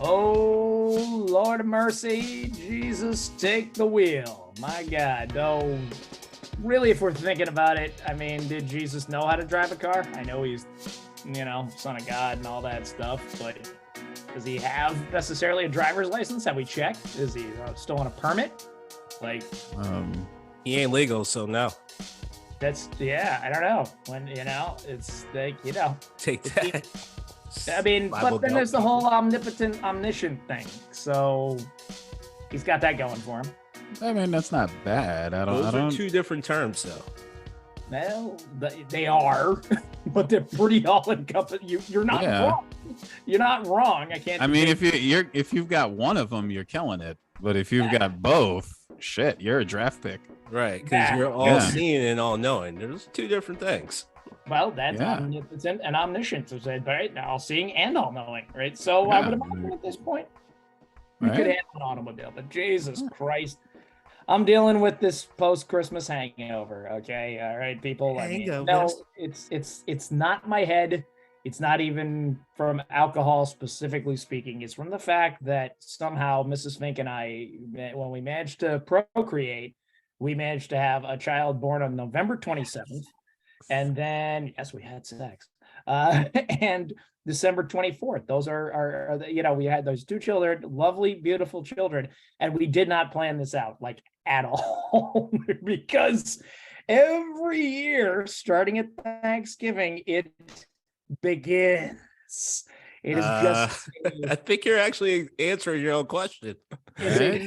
Oh, Lord of mercy, Jesus, take the wheel. My God, though, really, if we're thinking about it, I mean, did Jesus know how to drive a car? I know he's, son of God and all that stuff, but does he have necessarily a driver's license? Have we checked? Is he still on a permit? Like, he ain't legal, so no. I don't know. When, it's like, Take that. I mean, but then there's the whole omniscient thing. So he's got that going for him. I mean, that's not bad. Those are two different terms, though. Well, they are, but they're pretty all-encompassing. You're not wrong. You're not wrong. I can't. I mean, if you've got one of them, you're killing it. But if you've got both, shit, you're a draft pick. Right, because you're all seeing and all knowing. There's two different things. Well, that's omnipotent and omniscient, so said, right? All seeing and all knowing, right? So I would imagine at this point, you could have an automobile, but Jesus Christ, I'm dealing with this post-Christmas hangover. Okay, all right, people. I mean, no, it's not my head. It's not even from alcohol specifically speaking. It's from the fact that somehow Mrs. Fink and I, when we managed to procreate, we managed to have a child born on November 27th. And then, yes, we had sex. And December 24th. Those are we had those two children, lovely, beautiful children. And we did not plan this out like at all because every year, starting at Thanksgiving, it begins. It is just. I think you're actually answering your own question. Every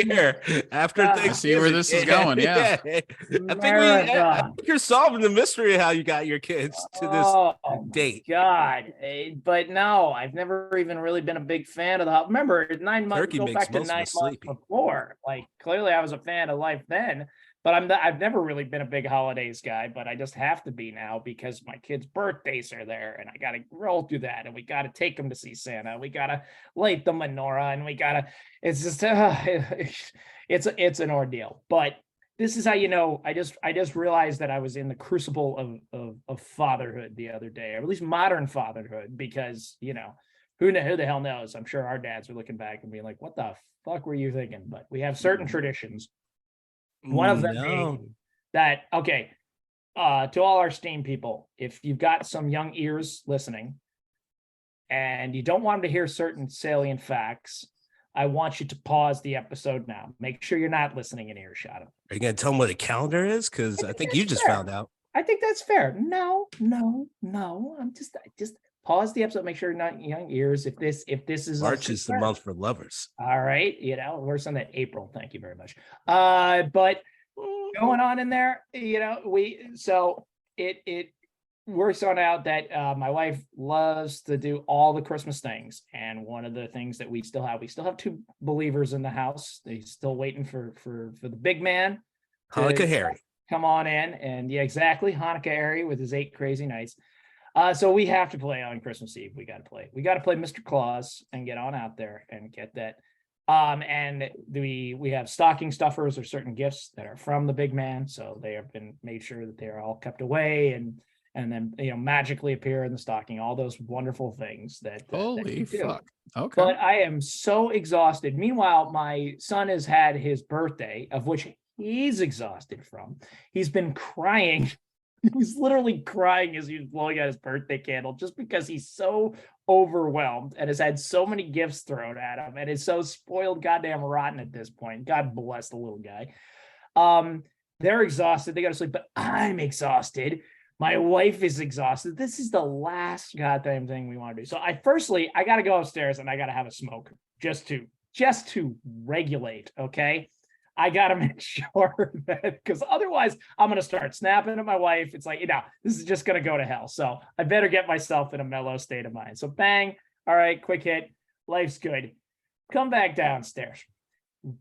year after Thanksgiving. I see where this is going. Yeah. I think you're solving the mystery of how you got your kids to this date. God, but no, I've never even really been a big fan of the. Remember, 9 months. Turkey go back to 9 months before. Like clearly, I was a fan of life then. But I've never really been a big holidays guy, but I just have to be now because my kids' birthdays are there and I got to roll through that and we got to take them to see Santa. We got to light the menorah and it's just, it's an ordeal. But this is how, I just realized that I was in the crucible of fatherhood the other day, or at least modern fatherhood, because, who the hell knows? I'm sure our dads are looking back and being like, what the fuck were you thinking? But we have certain traditions. One of them being that, to all our STEAM people, if you've got some young ears listening and you don't want them to hear certain salient facts, I want you to pause the episode now. Make sure you're not listening in earshot. Are you going to tell them what a calendar is? Because I think you just found out. I think that's fair. No. I'm just pause the episode. Make sure you're not young ears. If this is March is the month for lovers. All right, we're on that April. Thank you very much. But going on in there, we it works on out that my wife loves to do all the Christmas things, and one of the things that we still have two believers in the house. They're still waiting for the big man, Hanukkah Harry, come on in, and exactly, Hanukkah Harry with his 8 crazy nights. So we have to play on Christmas Eve. We got to play Mr. Claus and get on out there and get that. And we have stocking stuffers or certain gifts that are from the big man. So they have been made sure that they are all kept away and then, magically appear in the stocking, all those wonderful things that holy fuck. Okay. But I am so exhausted. Meanwhile, my son has had his birthday, of which he's exhausted from. He's been crying. He's literally crying as he's blowing out his birthday candle just because he's so overwhelmed and has had so many gifts thrown at him and is so spoiled goddamn rotten at this point. God bless the little guy. They're exhausted. They go to sleep, but I'm exhausted. My wife is exhausted. This is the last goddamn thing we want to do. So I got to go upstairs and I got to have a smoke just to regulate. Okay. I got to make sure that, because otherwise I'm going to start snapping at my wife. It's like, this is just going to go to hell. So I better get myself in a mellow state of mind. So bang. All right, quick hit. Life's good. Come back downstairs.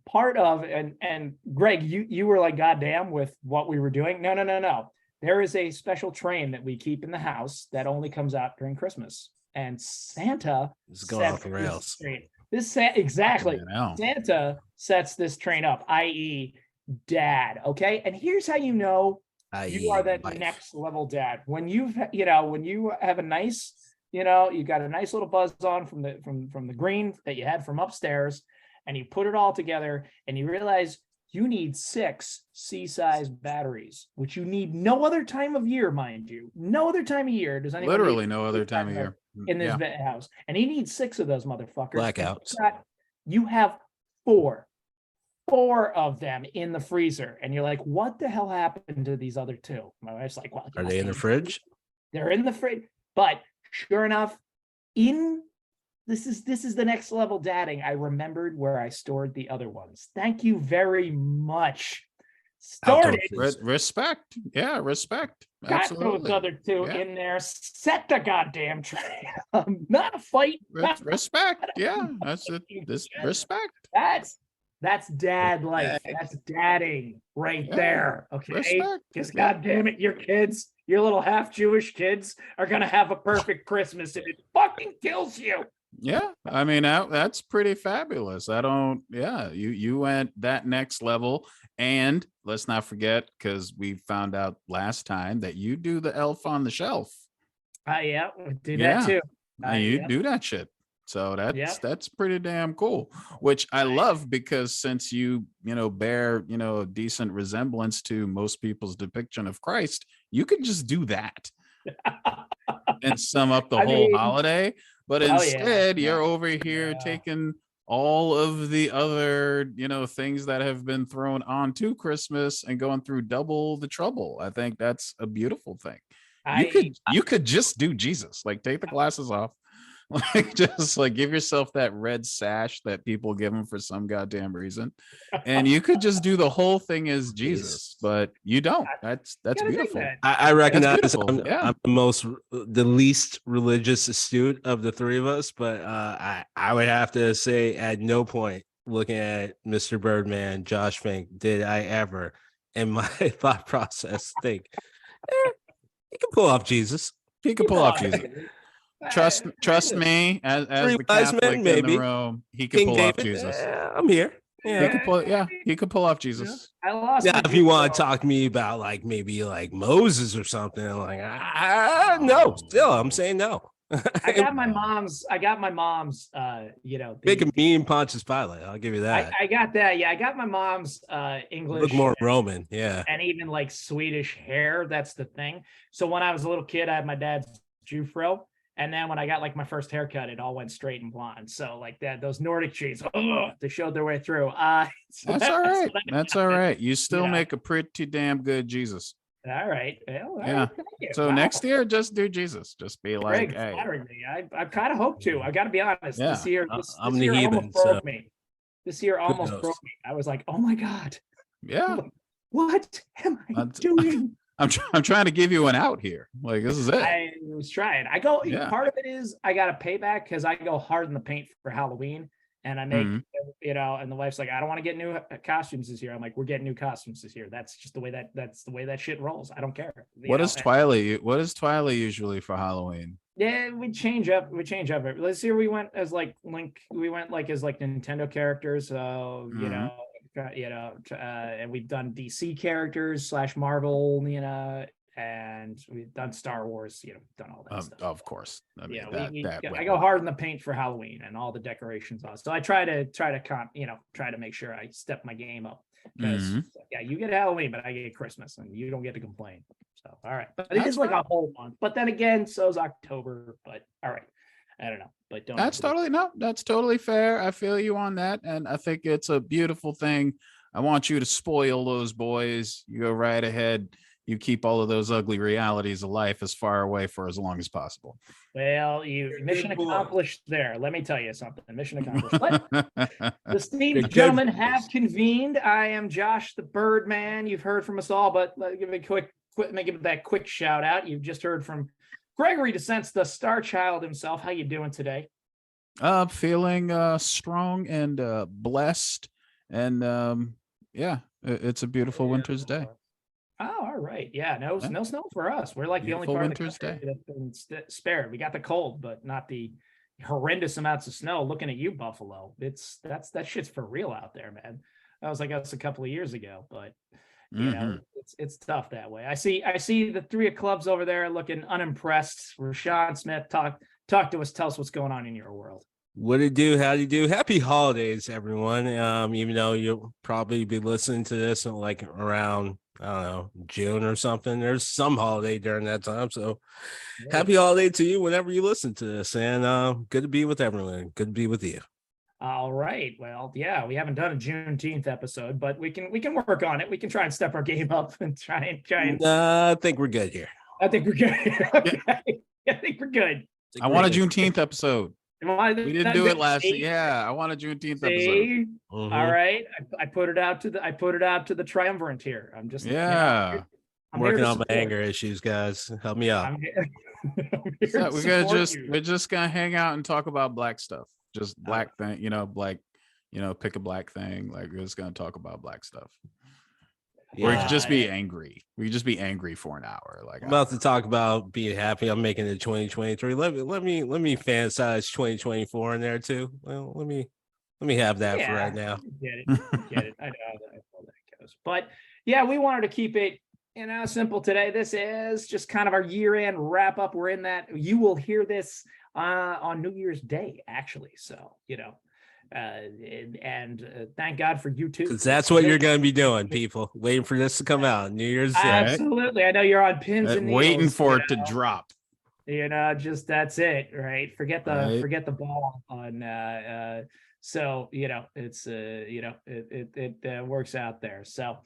Part of, and Greg, you were like, goddamn with what we were doing. No. There is a special train that we keep in the house that only comes out during Christmas. And Santa is going off the rails. Exactly. Santa sets this train up, i.e. dad. Okay. And here's how you know you are that next level dad. When you have a nice you know, you got a nice little buzz on from the green that you had from upstairs, and you put it all together, and you realize you need 6 C-size batteries, which you need no other time of year, mind you. No other time of year does anyone Literally need no other time of year in this house, and he needs 6 of those motherfuckers. Blackouts. You have 4 of them in the freezer, and you're like, what the hell happened to these other 2? My wife's like, well, Are they in the fridge? They're in the fridge. But sure enough, this is the next level dadding. I remembered where I stored the other ones. Thank you very much. Started. Respect. Yeah, respect. Got Absolutely. those other 2 in there. Set the goddamn tray. Not a fight. Respect. Yeah, that's it. This respect. That's dad life. That's dadding right there. Okay. Because goddamn it, your kids, your little half Jewish kids, are gonna have a perfect Christmas if it fucking kills you. Yeah, I mean that's pretty fabulous. You went that next level, and let's not forget, because we found out last time that you do the elf on the shelf. Yeah, we do that too. You do that shit. So that's pretty damn cool, which I love, because since you bear a decent resemblance to most people's depiction of Christ, you could just do that and sum up the whole holiday. But instead, you're over here taking all of the other things that have been thrown onto Christmas and going through double the trouble. I think that's a beautiful thing. You could just do Jesus, like take the glasses off. Like just like give yourself that red sash that people give them for some goddamn reason, and you could just do the whole thing as Jesus, but you don't. That's beautiful. I recognize I'm the least religious astute of the 3 of us, but I would have to say at no point looking at Mr. Birdman, Josh Fink, did I ever in my thought process think he can pull off Jesus. He can pull off Jesus. Trust me, as the Catholic in the room, he can pull off Jesus. I'm here. Yeah, he could pull off Jesus. I lost. Yeah, if you want to talk to me about like maybe like Moses or something, like no, still I'm saying no. I got my mom's, Make a mean Pontius Pilate. I'll give you that. I got that. Yeah, I got my mom's English. Look more Roman, yeah. And even like Swedish hair. That's the thing. So when I was a little kid, I had my dad's Jew fro. And then when I got like my first haircut, it all went straight and blonde. So like that, those Nordic trees, they showed their way through. That's all right. That's all right. You still make a pretty damn good Jesus. All right. Well, yeah. Right. So next year, just do Jesus. Just be like, hey. I kind of hope to. I got to be honest. Yeah. This year, I'm the heathen. Broke me. This year almost broke me. I was like, oh my God. Yeah. What am I doing? I'm trying to give you an out here. Like, this is it. I was trying. Part of it is I got to pay back because I go hard in the paint for Halloween, and I make, and the wife's like, I don't want to get new costumes this year. I'm like, we're getting new costumes this year. That's just the way that shit rolls. I don't care. What is Twilight usually for Halloween? Yeah, we change up. This year we went as like Link. We went like as like Nintendo characters. So and we've done DC characters / Marvel, and we've done Star Wars, done all that stuff. Of course. I mean, I go hard in the paint for Halloween and all the decorations on. So I try to make sure I step my game up. Because you get Halloween, but I get Christmas, and you don't get to complain. So all right, but it is like a whole month. But then again, so is October. But all right, I don't know. But don't. That's totally fair. I feel you on that, and I think it's a beautiful thing. I want you to spoil those boys. You go right ahead. You keep all of those ugly realities of life as far away for as long as possible. Well, mission accomplished there. Let me tell you something. Mission accomplished. The esteemed gentlemen have convened. I am Josh the Birdman. You've heard from us all, but let me give that quick shout out. You've just heard from Gregory DeSense, the star child himself. How you doing today? Feeling strong and blessed, and it's a beautiful winter's day. Oh, all right. Yeah, no snow for us. We're like beautiful the only part of the country that's been spared. We got the cold, but not the horrendous amounts of snow. Looking at you, Buffalo. That shit's for real out there, man. That was like us a couple of years ago, but it's tough that way. I see the 3 of clubs over there looking unimpressed. RaShaun Smith talk to us. Tell us what's going on in your world. What it do? How do you do? Happy holidays, everyone. Even though you'll probably be listening to this in like around, I don't know, June or something. There's some holiday during that time. So happy holiday to you whenever you listen to this. And good to be with everyone. Good to be with you. All right. Well, yeah, we haven't done a Juneteenth episode, but we can work on it. We can try and step our game up and try and I think we're good here. I think we're good. Okay. I think we're good. I want a Juneteenth episode. We didn't do it last year. Yeah, I want a Juneteenth episode. All right. I put it out to the triumvirate here. I'm just I'm working on my anger issues, guys. Help me out. We're just gonna hang out and talk about black stuff. Just black thing, pick a black thing. Like we're just gonna talk about black stuff. Or we could just be angry. We could just be angry for an hour. Like I'm about to talk about being happy. I'm making it 2023. Let me fantasize 2024 in there too. Well, let me have that for right now. Get it. I know how that goes. But yeah, we wanted to keep it simple today. This is just kind of our year-end wrap up. We're in that. You will hear this on New Year's Day, actually. So thank God for you too. Because that's what you're going to be doing, people. Waiting for this to come out, New Year's Day. Absolutely, I know you're on pins and needles, waiting for it to drop. Just that's it, right? Forget the ball on. So it's it works out there. So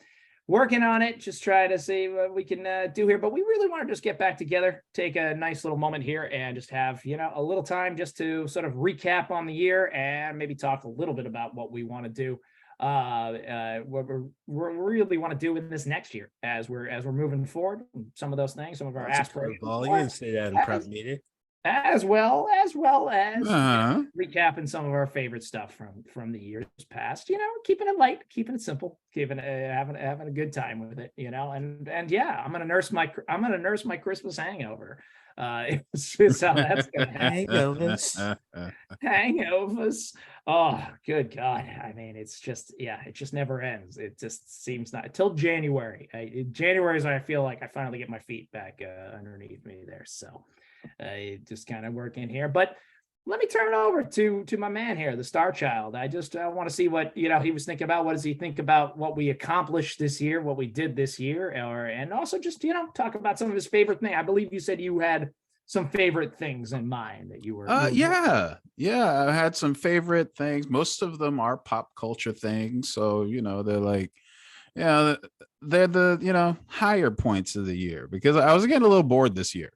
working on it, just try to see what we can do here. But we really want to just get back together, take a nice little moment here and just have, a little time just to sort of recap on the year and maybe talk a little bit about what we want to do, what we really want to do in this next year as we're moving forward. Some of those things, some of our aspirations. You didn't say that in prep meeting. As well as recapping some of our favorite stuff from the years past, keeping it light, keeping it simple, having a good time with it, and yeah, I'm gonna nurse my Christmas hangover. It's how that's gonna hangovers. Oh, good God. I mean, it just never ends. It just seems not until January. January is when I feel like I finally get my feet back underneath me there. So just kind of working here, but let me turn it over to my man here, the Star Child. I just want to see what he was thinking about. What does he think about what we accomplished this year, what we did this year, and also just talk about some of his favorite things. I believe you said you had some favorite things in mind that you were. Yeah, I had some favorite things. Most of them are pop culture things, so they're like, they're the higher points of the year, because I was getting a little bored this year.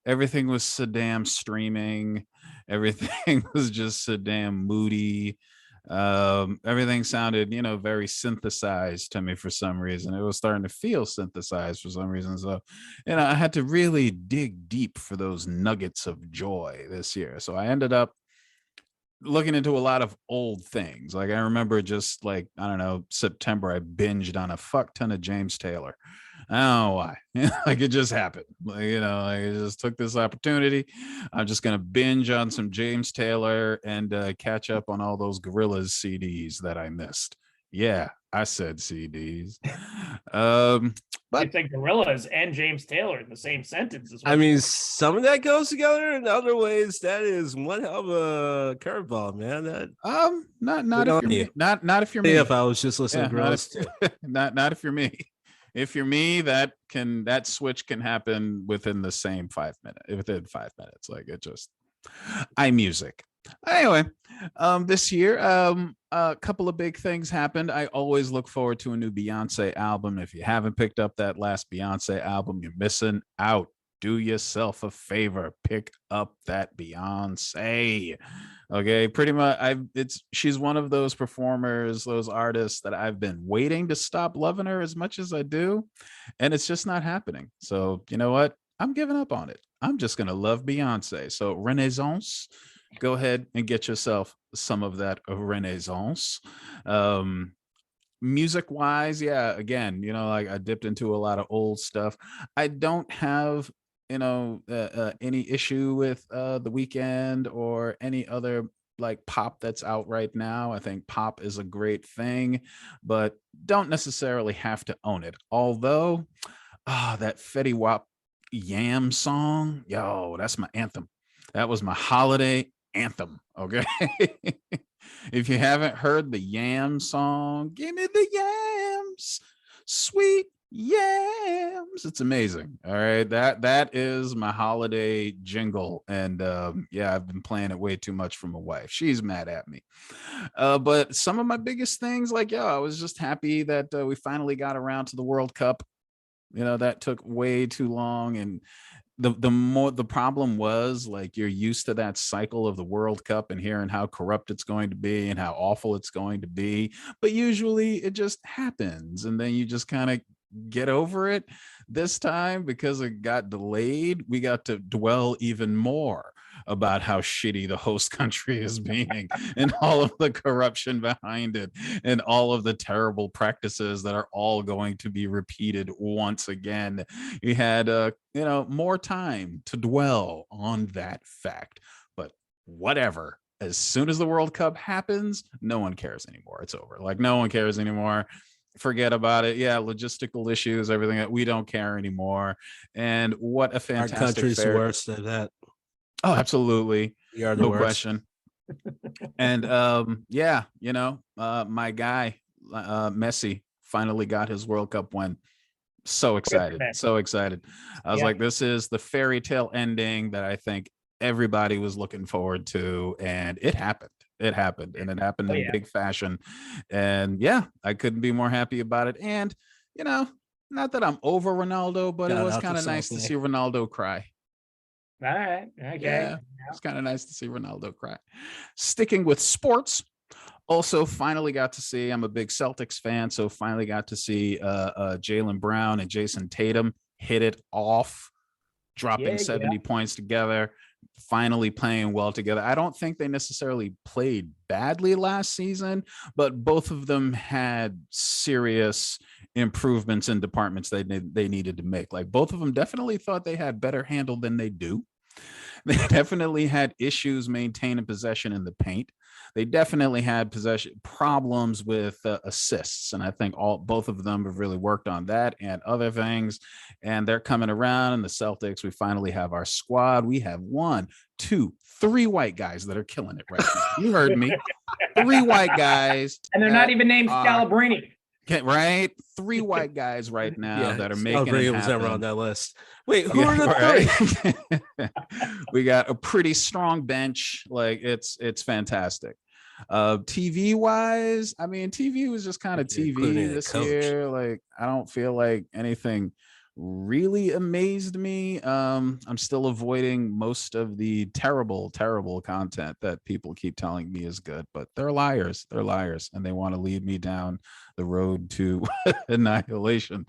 Everything was so damn streaming. Everything was just so damn moody. Everything sounded, very synthesized to me for some reason. It was starting to feel synthesized for some reason. So, I had to really dig deep for those nuggets of joy this year. So I ended up looking into a lot of old things. Like I remember just like, I don't know, September, I binged on a fuck ton of James Taylor. I don't know why. Like it just happened. I just took this opportunity. I'm just gonna binge on some James Taylor and catch up on all those Gorillaz CDs that I missed. Yeah, I said CDs. But you think Gorillaz and James Taylor in the same sentence. I mean, some of that goes together. In other ways, that is one hell of a curveball, man. Not if you're me. If I was just listening to Gorillaz, not if you're me. If you're me, that switch can happen within 5 minutes. Like it just, iMusic. Anyway, this year, a couple of big things happened. I always look forward to a new Beyonce album. If you haven't picked up that last Beyonce album, you're missing out. Do yourself a favor, pick up that Beyonce. Okay, pretty much she's one of those performers, those artists that I've been waiting to stop loving her as much as I do, and it's just not happening. So you know what? I'm giving up on it. I'm just gonna love Beyonce. So Renaissance, go ahead and get yourself some of that Renaissance. Music wise, yeah, again, like I dipped into a lot of old stuff. I don't have any issue with The Weeknd or any other like pop that's out right now. I think pop is a great thing, but don't necessarily have to own it. Although that Fetty Wap Yam song, yo, that's my anthem. That was my holiday anthem. Okay. If you haven't heard the Yam song, give me the yams, sweet yams. It's amazing. All right. That is my holiday jingle. And yeah, I've been playing it way too much for my wife. She's mad at me. But some of my biggest things, like, yo, I was just happy that we finally got around to the World Cup. You know, that took way too long. And the problem was, like, you're used to that cycle of the World Cup and hearing how corrupt it's going to be and how awful it's going to be, but usually it just happens and then you just kind of get over it. This time, because it got delayed, we got to dwell even more about how shitty the host country is being and all of the corruption behind it and all of the terrible practices that are all going to be repeated once again. We had more time to dwell on that fact, but whatever. As soon as the World Cup happens, no one cares anymore. It's over. Like, no one cares anymore. Forget about it. Yeah, logistical issues, everything that we don't care anymore. And what a fantastic our country's worse than that. Oh, absolutely. We are the worst. Question. And my guy, Messi, finally got his World Cup win. So excited. So excited. I was like, this is the fairy tale ending that I think everybody was looking forward to. And it happened. It happened. And it happened in big fashion. And yeah, I couldn't be more happy about it. And, not that I'm over Ronaldo, but it was kind of nice to see Ronaldo cry. All right. Okay. Yeah, it's kind of nice to see Ronaldo cry. Sticking with sports, also finally got to see, I'm a big Celtics fan, so finally got to see Jaylen Brown and Jason Tatum hit it off, dropping 70 points together, finally playing well together. I don't think they necessarily played badly last season, but both of them had serious improvements in departments they needed to make. Like, both of them definitely thought they had better handle than they do. They definitely had issues maintaining possession in the paint. They definitely had possession problems with assists. And I think both of them have really worked on that and other things. And they're coming around. And the Celtics, we finally have our squad. We have 1, 2, 3 white guys that are killing it right now. You heard me. 3 white guys. And they're not even named Scalabrini. Right? 3 white guys right now that are making it happen. Never on that list. Wait, who are the 3? We got a pretty strong bench. Like, it's fantastic. TV wise, I mean, TV was just kind of TV this year. Like, I don't feel like anything really amazed me. I'm still avoiding most of the terrible content that people keep telling me is good, but they're liars, and they want to lead me down the road to annihilation,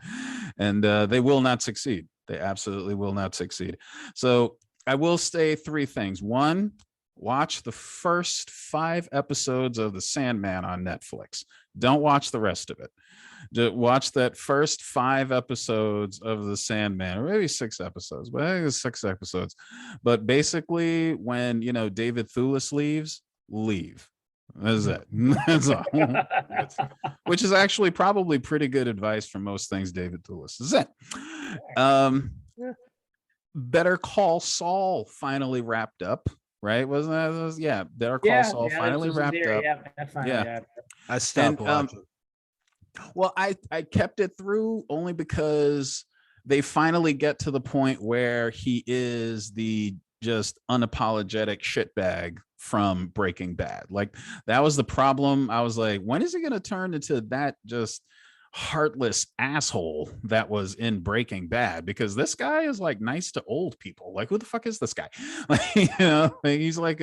and they will not succeed. They absolutely will not succeed. So I will say 3 things. 1, watch the first 5 episodes of The Sandman on Netflix. Don't watch the rest of it. Just watch that first 5 episodes of The Sandman, or maybe 6 episodes, but I think it's 6 episodes. But basically, when David Thewlis leave. That's it. That's all. Which is actually probably pretty good advice for most things David Thewlis is it. Better Call Saul finally wrapped up. Right? Wasn't that? Better Call Saul finally wrapped up. Yeah. I stopped watching. Well, I kept it through only because they finally get to the point where he is the just unapologetic shitbag from Breaking Bad. Like, that was the problem. I was like, when is he going to turn into that just heartless asshole that was in Breaking Bad? Because this guy is like nice to old people. Like, who the fuck is this guy? Like, he's like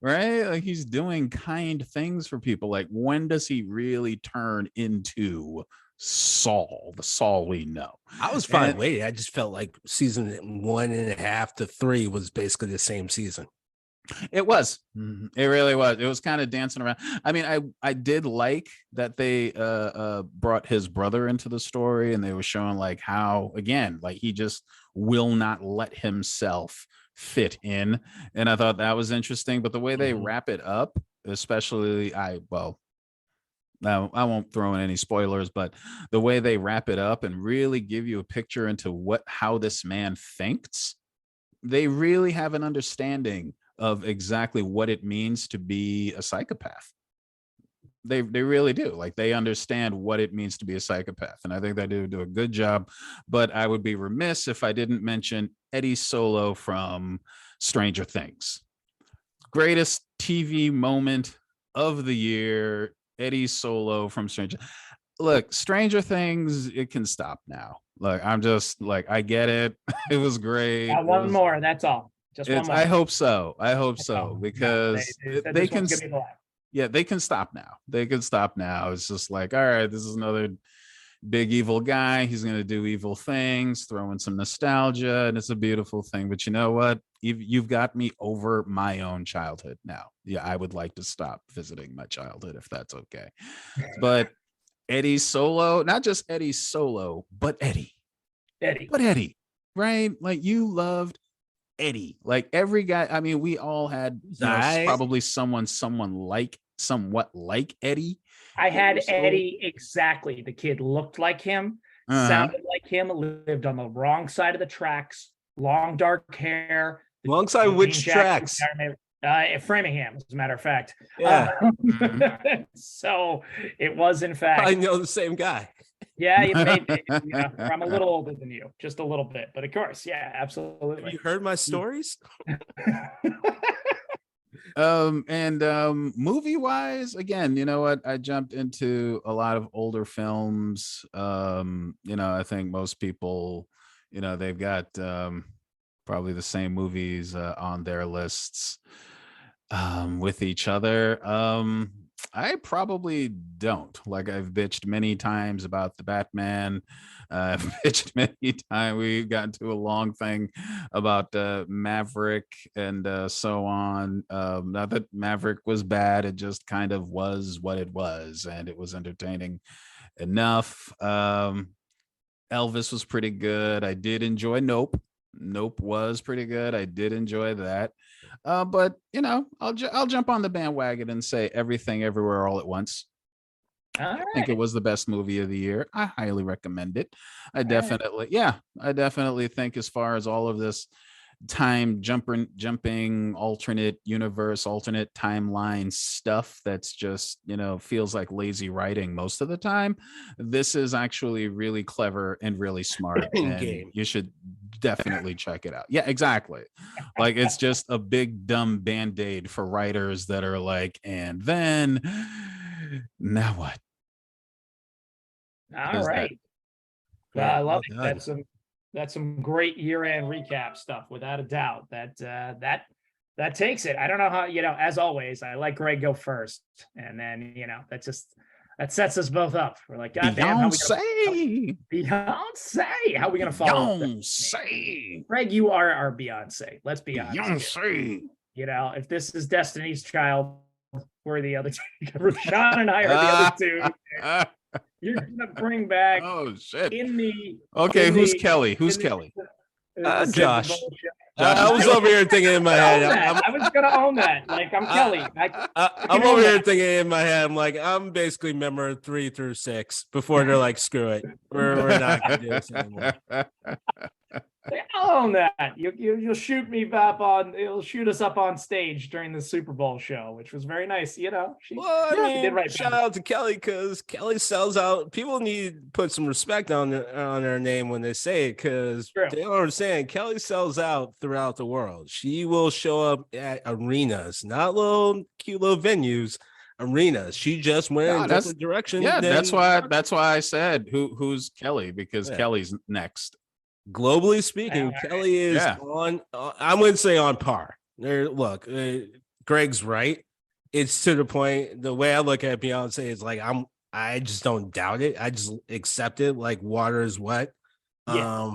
like he's doing kind things for people. Like, when does he really turn into Saul, the Saul we know? I was fine waiting. I just felt like season 1.5 to 3 was basically the same season. It was. It really was. It was kind of dancing around. I mean, I did like that they brought his brother into the story, and they were showing like how, again, like, he just will not let himself fit in. And I thought that was interesting. But the way they wrap it up, especially Now, I won't throw in any spoilers, but the way they wrap it up and really give you a picture into how this man thinks, they really have an understanding of exactly what it means to be a psychopath. They really do. Like, they understand what it means to be a psychopath, and I think they do a good job. But I would be remiss if I didn't mention Eddie Solo from Stranger Things. Greatest TV moment of the year, Eddie Solo from Stranger. Look, Stranger Things, it can stop now. Like, I'm just like, I get it. It was great. One more. That's all. Just one more. I hope so. Because they can. Yeah, they can stop now. It's just like, all right, this is another big evil guy. He's going to do evil things, throw in some nostalgia, and it's a beautiful thing. But you know what? You've got me over my own childhood now. Yeah, I would like to stop visiting my childhood if that's okay. But Eddie Solo, not just Eddie Solo, but Eddie. Right? Like, you loved Eddie. Like, every guy. I mean, we all had probably somewhat like Eddie. I had Eddie exactly. The kid looked like him, sounded like him, lived on the wrong side of the tracks, long dark hair. Wrong side which tracks? Framingham, as a matter of fact. Yeah. So it was, in fact. I know the same guy. Yeah, I'm a little older than you, just a little bit, but of course, yeah, absolutely. Have you heard my stories? Movie wise, again, you know what? I jumped into a lot of older films. I think most people, they've got probably the same movies on their lists with each other. I probably don't. Like, I've bitched many times about the Batman. I've bitched many times. We got into a long thing about Maverick and so on. Not that Maverick was bad. It just kind of was what it was, and it was entertaining enough. Elvis was pretty good. I did enjoy Nope. Nope was pretty good. I did enjoy that. But I'll jump on the bandwagon and say Everything Everywhere All at Once. I think it was the best movie of the year. I highly recommend it. I definitely think, as far as all of this time jumping alternate universe, alternate timeline stuff that's just, feels like lazy writing most of the time, this is actually really clever and really smart, and you should definitely check it out. Yeah, exactly. Like, it's just a big dumb band-aid for writers that are like, and then now what? All right. I love it. That's some great year-end recap stuff, without a doubt. That takes it. I don't know how, as always, I let Greg go first, and then that sets us both up. We're like, God damn, Beyonce, how are we gonna follow Beyonce? Greg, you are our Beyonce. Let's be honest. Beyonce. If this is Destiny's Child, we're the other two. RaShaun and I are the other two. You're gonna bring back. Oh shit! Okay, who's Kelly? Who's Kelly? Josh. I was over here thinking in my head. I was gonna own that. Like, I'm Kelly. I'm over here thinking in my head. I'm like, I'm basically member 3 through 6 before they're like, screw it, we're not gonna do this anymore. I'll own that. You'll shoot me up you'll shoot us up on stage during the Super Bowl show, which was very nice. She did right. Shout out to Kelly, because Kelly sells out. People need to put some respect on her name when they say it, because they don't understand. Kelly sells out throughout the world. She will show up at arenas, not cute little venues. Arenas. She just went in a different direction. Yeah, that's why I said who's Kelly, because Kelly's next. Globally speaking, Kelly is on. I wouldn't say on par. Look, Greg's right. It's to the point. The way I look at Beyonce is like, I just don't doubt it. I just accept it like water is wet. Yeah.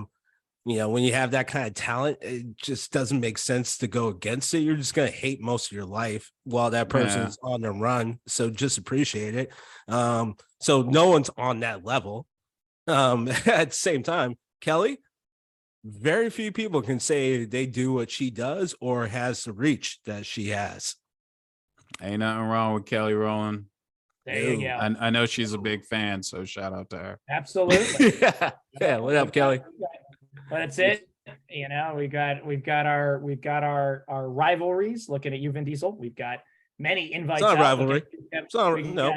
When you have that kind of talent, it just doesn't make sense to go against it. You're just gonna hate most of your life while that person's on the run. So just appreciate it. So no one's on that level. At the same time, Kelly, very few people can say they do what she does or has the reach that she has. Ain't nothing wrong with Kelly Rowland. There you go. I know she's a big fan, so shout out to her. Absolutely. Yeah. What up, Kelly? But that's it. You know, we've got our rivalries. Looking at you, Vin Diesel. We've got many invites. It's not a out. rivalry. It's not, no.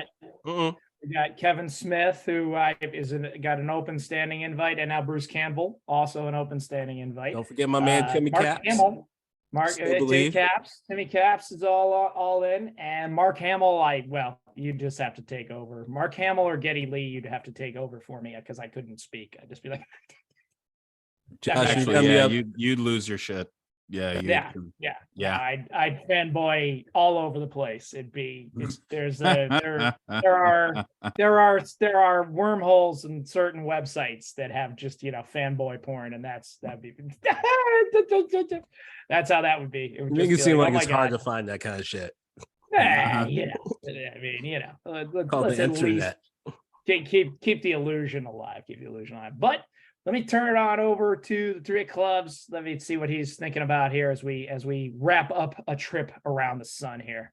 We got Kevin Smith, who got an open standing invite, and now Bruce Campbell, also an open standing invite. Don't forget my man Timmy Mark Caps. Hamill. Timmy Caps is all in, and Mark Hamill. You just have to take over. Mark Hamill or Geddy Lee, you'd have to take over for me because I couldn't speak. I'd just be like, Actually, you'd lose your shit. Yeah. I'd fanboy all over the place. There are wormholes in certain websites that have just fanboy porn, and that'd be that's how that would be. It would make it seem like it's hard to find that kind of shit. Let's the internet. Keep the illusion alive. But let me turn it on over to the three clubs. Let me see what he's thinking about here as we wrap up a trip around the sun here.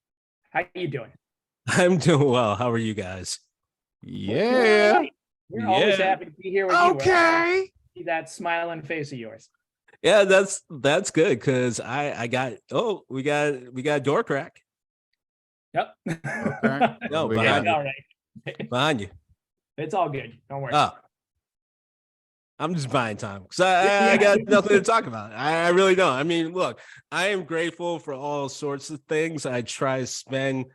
How you doing? I'm doing well. How are you guys? Yeah. We're always happy to be here with you. Okay. See that smiling face of yours. Yeah, that's good because we got a door crack. Yep. Okay. No, behind you. It's all good. Don't worry. Oh. I'm just buying time because I got nothing to talk about. I really don't. I mean, look, I am grateful for all sorts of things. I try to spend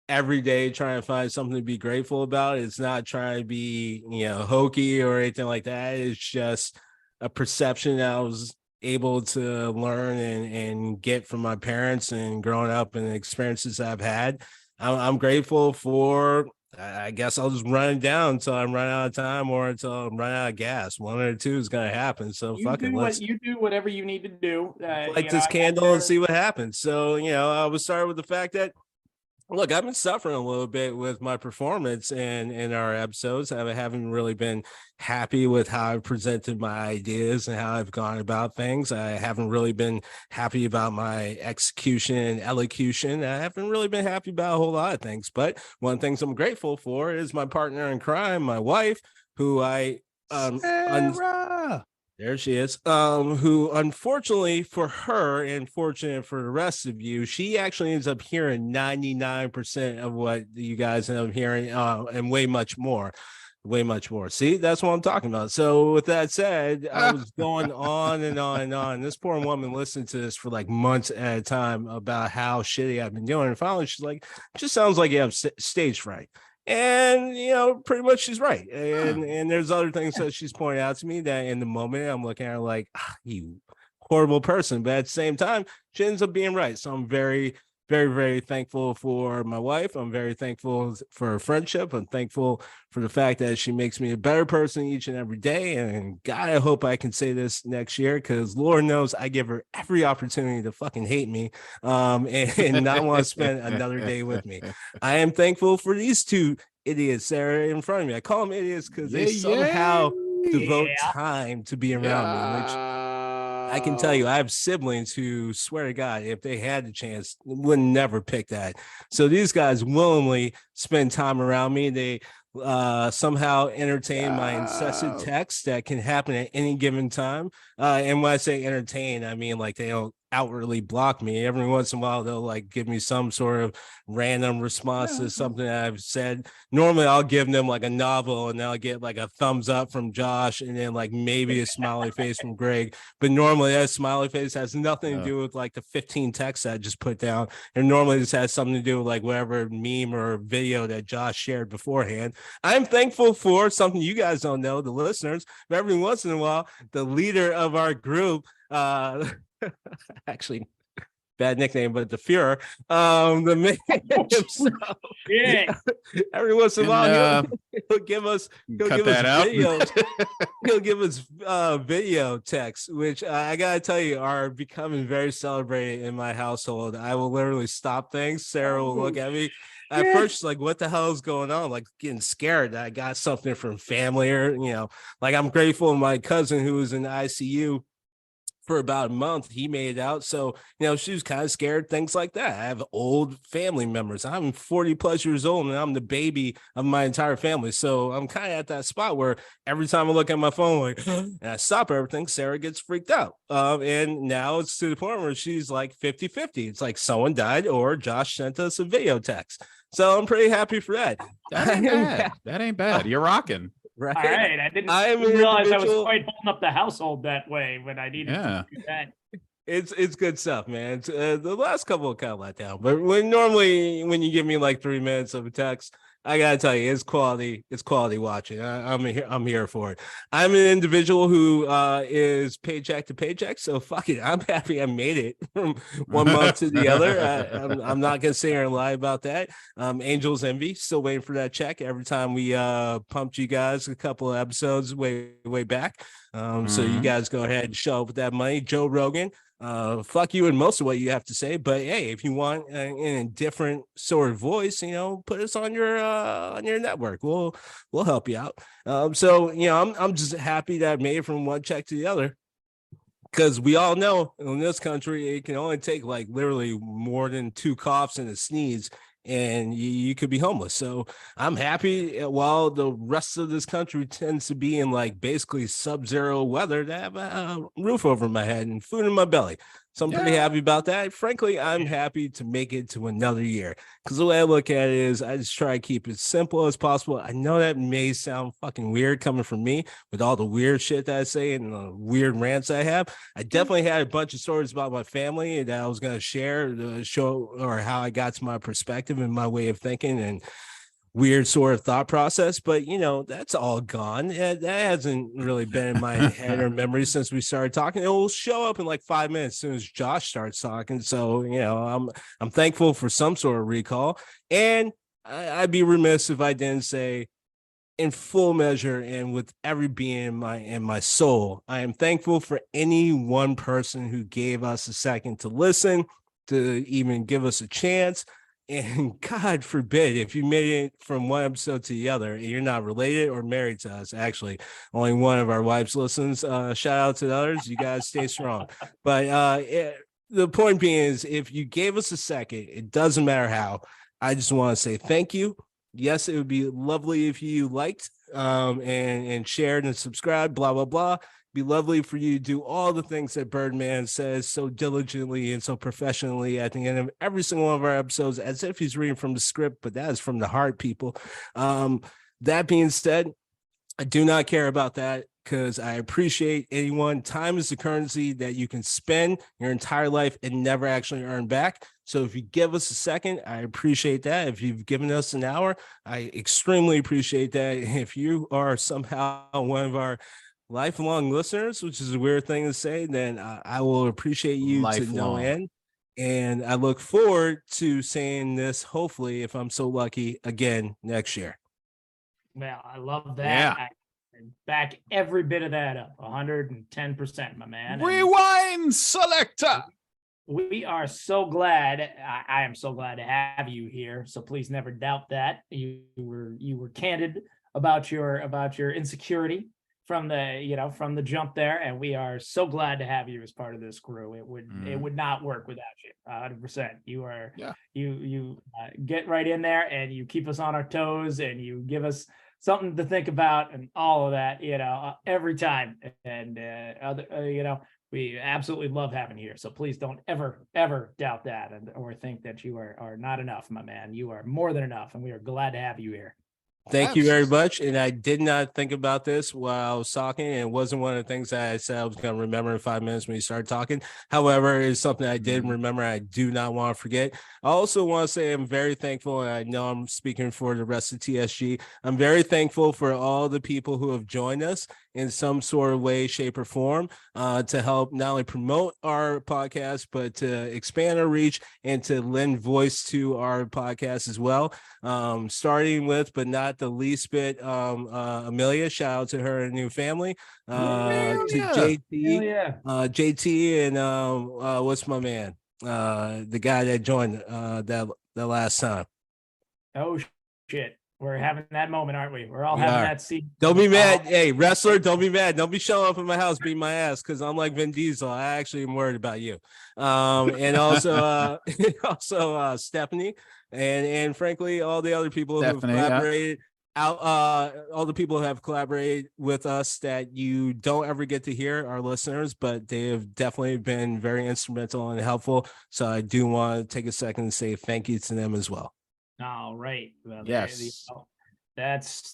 every day trying to find something to be grateful about. It's not trying to be, hokey or anything like that. It's just a perception that I was able to learn and get from my parents and growing up and the experiences I've had. I'm grateful for. I guess I'll just run it down until I'm running out of time or until I'm running out of gas. One or two is going to happen. So you do whatever you need to do. Light this candle and see what happens. So, I would start with the fact that, look, I've been suffering a little bit with my performance in our episodes. I haven't really been happy with how I've presented my ideas and how I've gone about things. I haven't really been happy about my execution and elocution. I haven't really been happy about a whole lot of things. But one of the things I'm grateful for is my partner in crime, my wife, who there she is, who unfortunately for her and fortunate for the rest of you, she actually ends up hearing 99% of what you guys end up hearing and way much more. See, that's what I'm talking about. So with that said, I was going on and on and on. This poor woman listened to this for like months at a time about how shitty I've been doing. And finally, she's like, it just sounds like you have stage fright. And pretty much she's right. And there's other things that she's pointed out to me that in the moment I'm looking at her like, you horrible person. But at the same time, she ends up being right. So I'm very, very, very thankful for my wife. I'm very thankful for her friendship. I'm thankful for the fact that she makes me a better person each and every day. And God, I hope I can say this next year because Lord knows I give her every opportunity to fucking hate me and not want to spend another day with me. I am thankful for these two idiots that are in front of me. I call them idiots because they somehow devote time to be around me, which I can tell you, I have siblings who swear to God, if they had the chance, would never pick that. So these guys willingly spend time around me. They somehow entertain my incessant texts that can happen at any given time. And when I say entertain, I mean like they don't outwardly block me. Every once in a while, they'll like give me some sort of random response to something that I've said. Normally, I'll give them like a novel and I'll get like a thumbs up from Josh and then like maybe a smiley face from Greg. But normally that smiley face has nothing to do with like the 15 texts I just put down. And normally this has something to do with like whatever meme or video that Josh shared beforehand. I'm thankful for something you guys don't know, the listeners, but every once in a while, the leader of our group, actually bad nickname, but the Fuhrer, the man himself. Yeah. Every once in a while, he'll give us video. He'll give us video texts, which I gotta tell you are becoming very celebrated in my household. I will literally stop things. Sarah will look at me. At first, she's like, what the hell is going on? Like getting scared that I got something from family or, like I'm grateful my cousin who was in the ICU for about a month. He made it out. So, she was kind of scared, things like that. I have old family members. I'm 40 plus years old and I'm the baby of my entire family. So I'm kind of at that spot where every time I look at my phone, like, and I stop everything, Sarah gets freaked out. And now it's to the point where she's like 50-50. It's like someone died or Josh sent us a video text. So I'm pretty happy for that. That ain't bad. That ain't bad. You're rocking. Right. All right. I didn't realize I was quite holding up the household that way when I needed to do that. It's good stuff, man. The last couple of kind of let down, but when you give me like 3 minutes of a text, I gotta tell you, it's quality. It's quality watching. I'm here for it. I'm an individual who is paycheck to paycheck, so fuck it. I'm happy I made it from one month to the other. I'm not gonna sit here and lie about that. Angels Envy, still waiting for that check. Every time we pumped you guys a couple of episodes way back, so you guys go ahead and show up with that money. Joe Rogan. Fuck you and most of what you have to say, but hey, if you want in a different sort of voice, put us on your network. We'll help you out. So I'm just happy that I made it from one check to the other, because we all know in this country it can only take like literally more than 2 coughs and a sneeze and you could be homeless. So I'm happy while the rest of this country tends to be in like basically sub-zero weather to have a roof over my head and food in my belly. So I'm pretty happy about that. Frankly, I'm happy to make it to another year, because the way I look at it is I just try to keep it simple as possible. I know that may sound fucking weird coming from me with all the weird shit that I say and the weird rants I have. I definitely had a bunch of stories about my family that I was going to share to show or how I got to my perspective and my way of thinking and weird sort of thought process, but that's all gone. That hasn't really been in my head or memory since we started talking. It will show up in like 5 minutes as soon as Josh starts talking. So I'm thankful for some sort of recall, and I'd be remiss if I didn't say, in full measure and with every being in my soul, I am thankful for any one person who gave us a second to listen, to even give us a chance. And God forbid if you made it from one episode to the other and you're not related or married to us. Actually, only one of our wives listens. Shout out to the others. You guys stay strong. But the point being is, if you gave us a second, it doesn't matter how. I just want to say thank you. Yes, it would be lovely if you liked and shared and subscribed, blah, blah, blah. Be lovely for you to do all the things that Birdman says so diligently and so professionally at the end of every single one of our episodes, as if he's reading from the script, but that is from the heart, people. That being said, I do not care about that, because I appreciate anyone. Time is the currency that you can spend your entire life and never actually earn back. So if you give us a second, I appreciate that. If you've given us an hour, I extremely appreciate that. If you are somehow one of our lifelong listeners, which is a weird thing to say, then I will appreciate you to no end. And I look forward to saying this, hopefully, if I'm so lucky, again next year. Well, I love that. Yeah. I back every bit of that up, 110%, my man. Rewind selector. We are so glad. I am so glad to have you here. So please never doubt that. You were candid about your insecurity from the jump there, and we are so glad to have you as part of this crew. It would not work without you. 100%. You are you get right in there and you keep us on our toes and you give us something to think about and all of that, every time. And we absolutely love having you here. So please don't ever doubt that or think that you are not enough, my man. You are more than enough, and we are glad to have you here. Thank you very much. And I did not think about this while I was talking. And it wasn't one of the things that I said I was going to remember in 5 minutes when you started talking. However, it's something I did remember. I do not want to forget. I also want to say I'm very thankful. And I know I'm speaking for the rest of TSG. I'm very thankful for all the people who have joined us in some sort of way, shape, or form to help not only promote our podcast, but to expand our reach and to lend voice to our podcast as well. Starting with, but not the least bit, Amelia. Shout out to her and new family. To JT and what's my man? The guy that joined that last time. Oh shit. We're having that moment, aren't we? We're all having that scene. Don't be mad. Hey, wrestler, don't be mad. Don't be showing up in my house beating my ass because I'm like Vin Diesel. I actually am worried about you. And also Stephanie and frankly, all the other people who have collaborated all the people who have collaborated with us that you don't ever get to hear, our listeners, but they have definitely been very instrumental and helpful. So I do want to take a second and say thank you to them as well. All right. Well, yes. That is.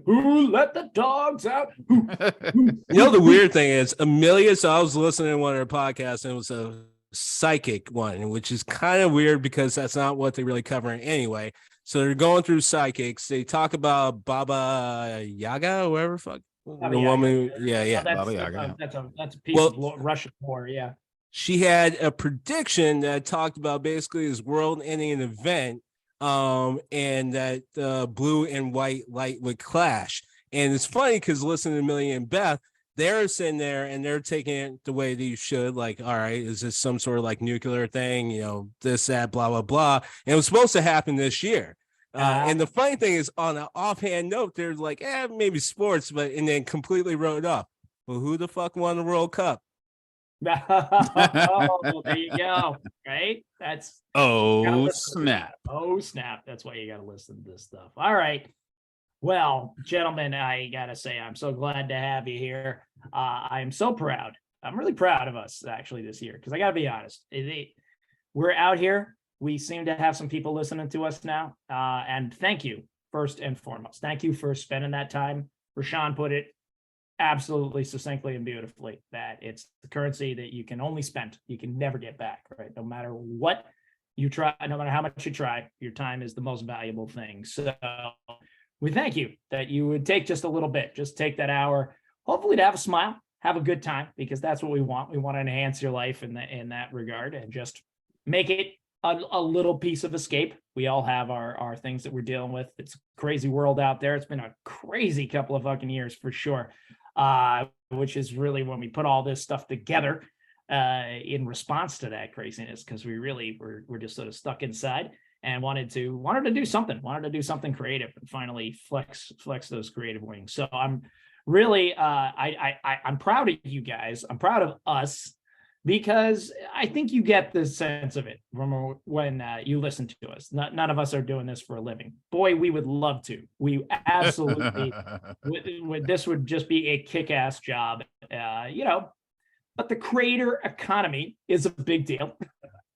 Who let the dogs out? You know, the weird thing is Amelia. So I was listening to one of her podcasts and it was a psychic one, which is kind of weird because that's not what they really cover anyway. So they're going through psychics. They talk about Baba Yaga, or whatever fuck. Baba Yaga. Woman. Yeah. Baba Yaga. That's a piece of Russian lore. Yeah. She had a prediction that talked about basically this world-ending event, and that blue and white light would clash. And it's funny because listening to Millie and Beth, they're sitting there and they're taking it the way that you should. Like, all right, is this some sort of like nuclear thing? You know, this, that, blah, blah, blah. And it was supposed to happen this year. And the funny thing is, on an offhand note, they're like, maybe sports, and then completely wrote it off. Well, who the fuck won the World Cup? Oh, there you go. Right? That's snap. Oh, snap. That's why you got to listen to this stuff. All right. Well, gentlemen, I got to say, I'm so glad to have you here. I'm so proud. I'm really proud of us actually this year because I got to be honest. We're out here. We seem to have some people listening to us now. And thank you, first and foremost. Thank you for spending that time. RaShaun put it absolutely succinctly and beautifully that it's the currency that you can only spend. You can never get back, right? No matter what you try, no matter how much you try, your time is the most valuable thing. So we thank you that you would take just a little bit, just take that hour, hopefully to have a smile, have a good time, because that's what we want. We want to enhance your life in that regard and just make it a little piece of escape. We all have our things that we're dealing with. It's a crazy world out there. It's been a crazy couple of fucking years for sure. Which is really when we put all this stuff together in response to that craziness, because we're just sort of stuck inside and wanted to do something creative and finally flex those creative wings. So I'm really I'm proud of you guys. I'm proud of us because I think you get the sense of it when you listen to us. None of us are doing this for a living. Boy, we would love to. We absolutely, this would just be a kick-ass job, but the creator economy is a big deal.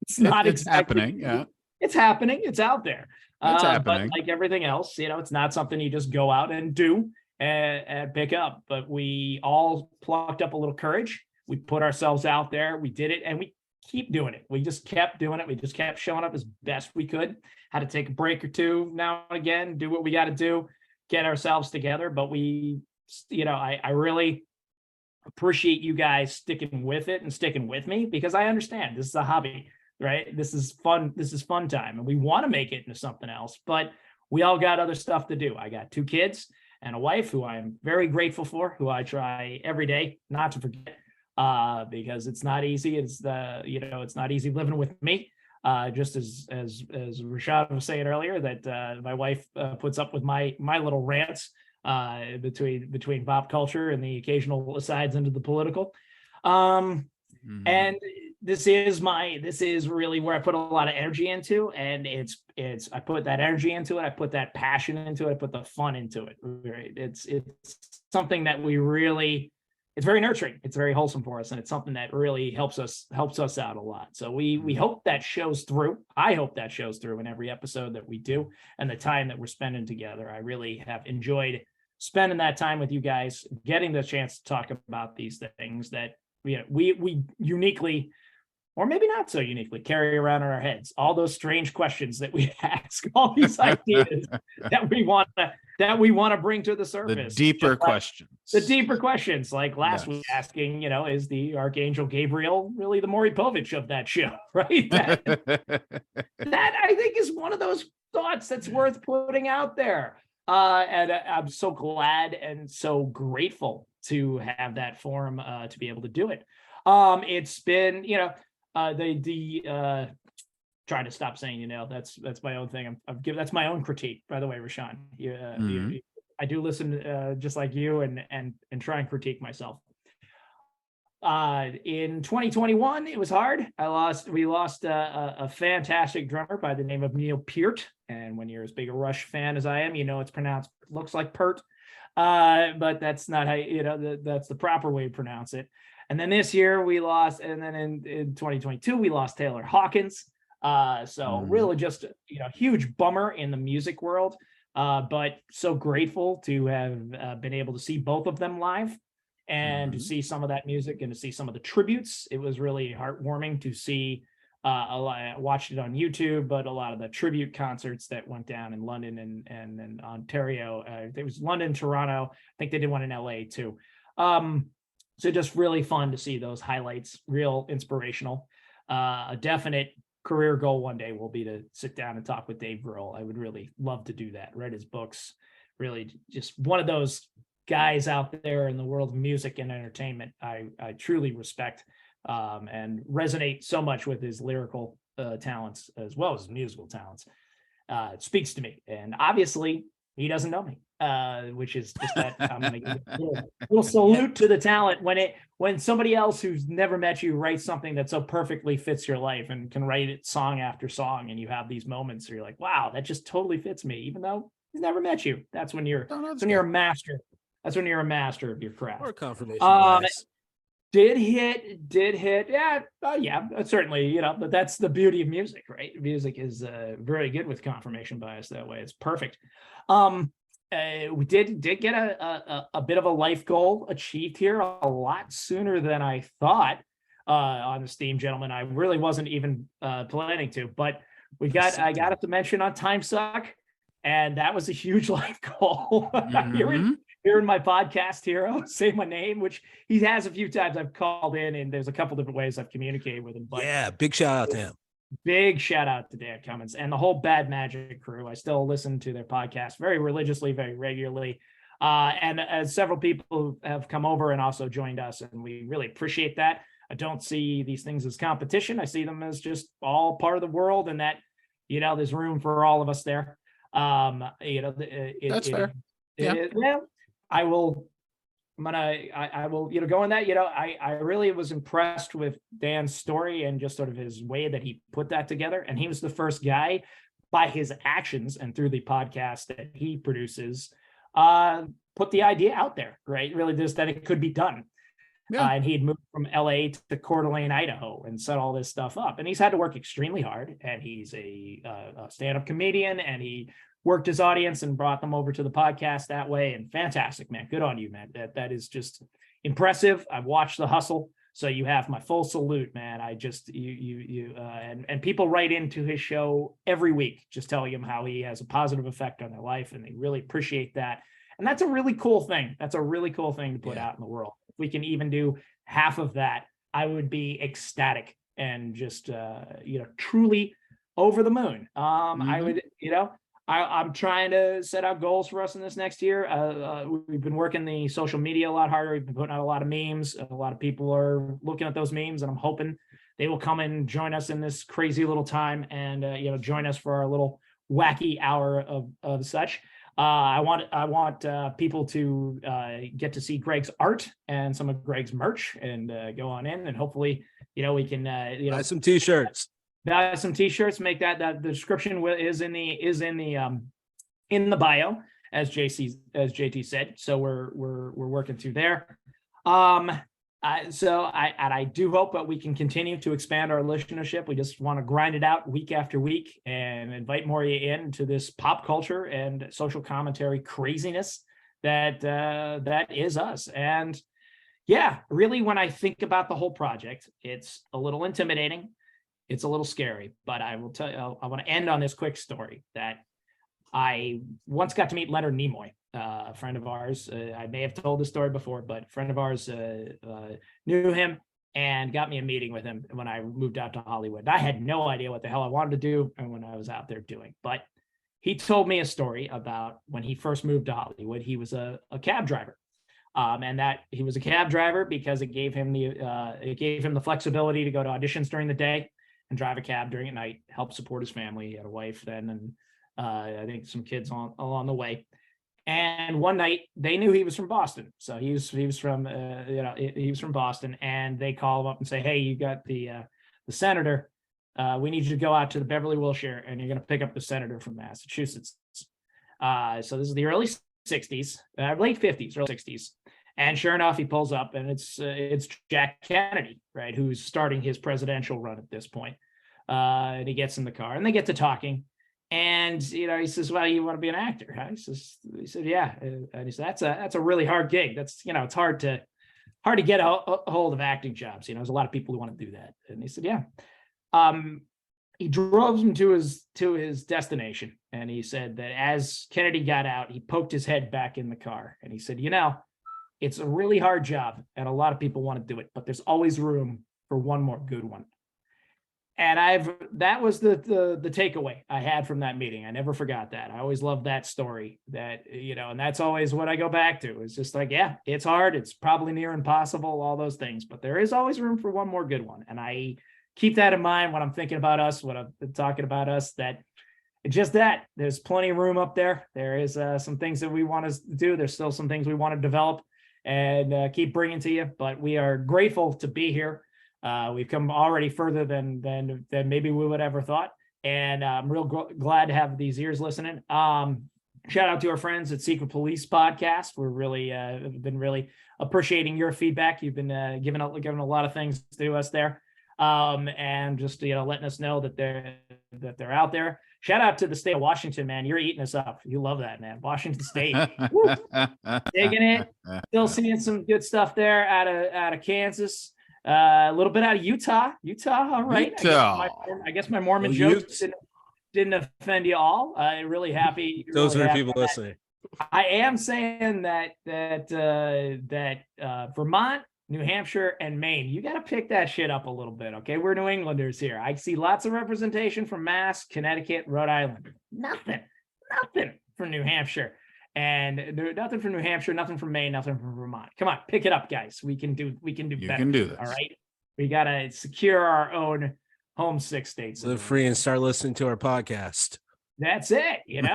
It's happening. Yeah. It's happening. It's out there. It's happening. But like everything else, it's not something you just go out and do and pick up, but we all plucked up a little courage. We put ourselves out there, we did it, and we keep doing it. We just kept doing it. We just kept showing up as best we could. Had to take a break or two now and again, do what we got to do, get ourselves together. But I really appreciate you guys sticking with it and sticking with me, because I understand this is a hobby, right? This is fun. This is fun time. And we want to make it into something else, but we all got other stuff to do. I got 2 kids and a wife who I'm very grateful for, who I try every day not to forget. Because it's not easy. It's not easy living with me. Just as RaShaun was saying earlier, that my wife puts up with my little rants between pop culture and the occasional asides into the political. And this is really where I put a lot of energy into, and I put that energy into it. I put that passion into it. I put the fun into it. Right? It's something that it's very nurturing. It's very wholesome for us. And it's something that really helps us out a lot. So we hope that shows through. I hope that shows through in every episode that we do and the time that we're spending together. I really have enjoyed spending that time with you guys, getting the chance to talk about these things that we uniquely, or maybe not so uniquely, carry around in our heads. All those strange questions that we ask, all these ideas that we want to bring to the surface. The deeper questions. Like last week asking, is the Archangel Gabriel really the Maury Povich of that show, right? That I think is one of those thoughts that's worth putting out there. And I'm so glad and so grateful to have that forum to be able to do it. It's been, the trying to stop saying, that's my own thing. That's my own critique, by the way, RaShaun. I do listen just like you and try and critique myself. In 2021, it was hard. We lost a fantastic drummer by the name of Neil Peart. And when you're as big a Rush fan as I am, it's pronounced, looks like Pert. But that's not how, that's the proper way to pronounce it. And then this year we lost, and then in 2022, we lost Taylor Hawkins. So really just, huge bummer in the music world. But so grateful to have been able to see both of them live. And to see some of that music and to see some of the tributes. It was really heartwarming to see. I watched it on YouTube, but a lot of the tribute concerts that went down in London and Ontario. It was London, Toronto. I think they did one in LA too. So just really fun to see those highlights, real inspirational. A definite career goal one day will be to sit down and talk with Dave Grohl. I would really love to do that. Read his books. Really just one of those guys out there in the world of music and entertainment I truly respect and resonate so much with his lyrical talents as well as his musical talents. It speaks to me, and obviously he doesn't know me, which is just that I'm going to give a little salute to the talent when somebody else who's never met you writes something that so perfectly fits your life and can write it song after song, and you have these moments where you're like, wow, that just totally fits me, even though he's never met you. That's when you're a master. That's when you're a master of your craft. Or confirmation. Did hit. Yeah, certainly, but that's the beauty of music, right? Music is very good with confirmation bias that way. It's perfect. We did get a bit of a life goal achieved here a lot sooner than I thought on the Steam, gentlemen. I really wasn't even planning to, but I got it to mention on Time Suck, and that was a huge life goal. Hearing my podcast hero say my name, which he has a few times. I've called in, and there's a couple different ways I've communicated with him. But yeah, big shout out to him. Big shout out to Dan Cummins and the whole Bad Magic crew. I still listen to their podcast very religiously, very regularly. And as several people have come over and also joined us, and we really appreciate that. I don't see these things as competition. I see them as just all part of the world, and that, there's room for all of us there. That's fair. Well, I will go on that. I really was impressed with Dan's story and just sort of his way that he put that together. And he was the first guy, by his actions and through the podcast that he produces, put the idea out there, right? Really just that it could be done. Yeah. And he'd moved from LA to Coeur d'Alene, Idaho, and set all this stuff up. And he's had to work extremely hard. And he's a stand-up comedian, and he worked his audience and brought them over to the podcast that way. And fantastic, man. Good on you, man. That is just impressive. I've watched The Hustle, so you have my full salute, man. I just, and people write into his show every week, just telling him how he has a positive effect on their life, and they really appreciate that. And that's a really cool thing. That's a really cool thing to put out in the world. If we can even do half of that, I would be ecstatic and just, truly over the moon. I would, I'm trying to set out goals for us in this next year. We've been working the social media a lot harder. We've been putting out a lot of memes. A lot of people are looking at those memes, and I'm hoping they will come and join us in this crazy little time and, join us for our little wacky hour of such. I want people to get to see Greg's art and some of Greg's merch, and go on in, and hopefully, we can, buy some t-shirts. Buy some t-shirts. Make that the description is in the bio, as JT said. So we're working through there. So I do hope that we can continue to expand our listenership. We just want to grind it out week after week and invite more into this pop culture and social commentary craziness that is us. And yeah, really, when I think about the whole project, it's a little intimidating. It's a little scary, but I will tell you, I want to end on this quick story that I once got to meet Leonard Nimoy, a friend of ours. I may have told this story before, but a friend of ours knew him and got me a meeting with him when I moved out to Hollywood. I had no idea what the hell I wanted to do and when I was out there doing, but he told me a story about when he first moved to Hollywood. He was a cab driver. And that he was a cab driver because it gave him the flexibility to go to auditions during the day and drive a cab during the night, help support his family. He had a wife then, and I think some kids along the way. And one night they knew he was from Boston, so he was from he was from Boston, and they call him up and say, "Hey, you got the senator. We need you to go out to the Beverly Wilshire, and you're going to pick up the senator from Massachusetts." So this is the early 60s, late 50s, early 60s. And sure enough, he pulls up, and it's Jack Kennedy, right, who's starting his presidential run at this point. And he gets in the car, and they get to talking. And he says, "Well, you want to be an actor, huh?" He said, "Yeah." And he said, "That's a really hard gig. That's it's hard to get a hold of acting jobs. There's a lot of people who want to do that." And he said, "Yeah." He drove him to his destination, and he said that as Kennedy got out, he poked his head back in the car, and he said, "It's a really hard job, and a lot of people want to do it, but there's always room for one more good one." And that was the takeaway I had from that meeting. I never forgot that. I always loved that story, that, and that's always what I go back to. It's just like, yeah, it's hard. It's probably near impossible, all those things, but there is always room for one more good one. And I keep that in mind when I'm thinking about us, when I'm talking about us, that it's just that there's plenty of room up there. There is some things that we want to do. There's still some things we want to develop and keep bringing to you, but we are grateful to be here. We've come already further than maybe we would ever thought, and I'm real glad to have these ears listening. Shout out to our friends at Secret Police Podcast. We're really been really appreciating your feedback. You've been giving a lot of things to us there, and just letting us know that they're out there. Shout out to the state of Washington, man. You're eating us up. You love that, man. Washington State, digging it. Still seeing some good stuff there out of Kansas. A little bit out of Utah, all right. I guess my Mormon jokes didn't offend you all. I'm really happy. Those are the people listening. I am saying that Vermont, New Hampshire, and Maine, you got to pick that shit up a little bit, okay? We're New Englanders here. I see lots of representation from Mass, Connecticut, Rhode Island. Nothing from New Hampshire. And nothing from New Hampshire, nothing from Maine, nothing from Vermont. Come on, pick it up, guys. We can do better. You can do this. All right. We gotta secure our own home 6 states. Live free and start listening to our podcast. That's it. It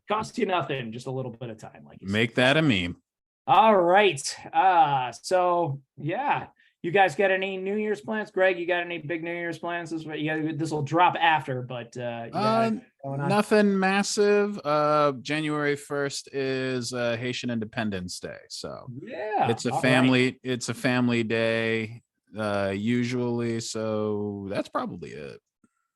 costs you nothing, just a little bit of time. Like make that a meme. All right. So yeah. You guys got any New Year's plans? Greg, you got any big New Year's plans? This will drop after, but nothing massive. January 1st is Haitian Independence Day, so yeah, it's a family day usually. So that's probably it.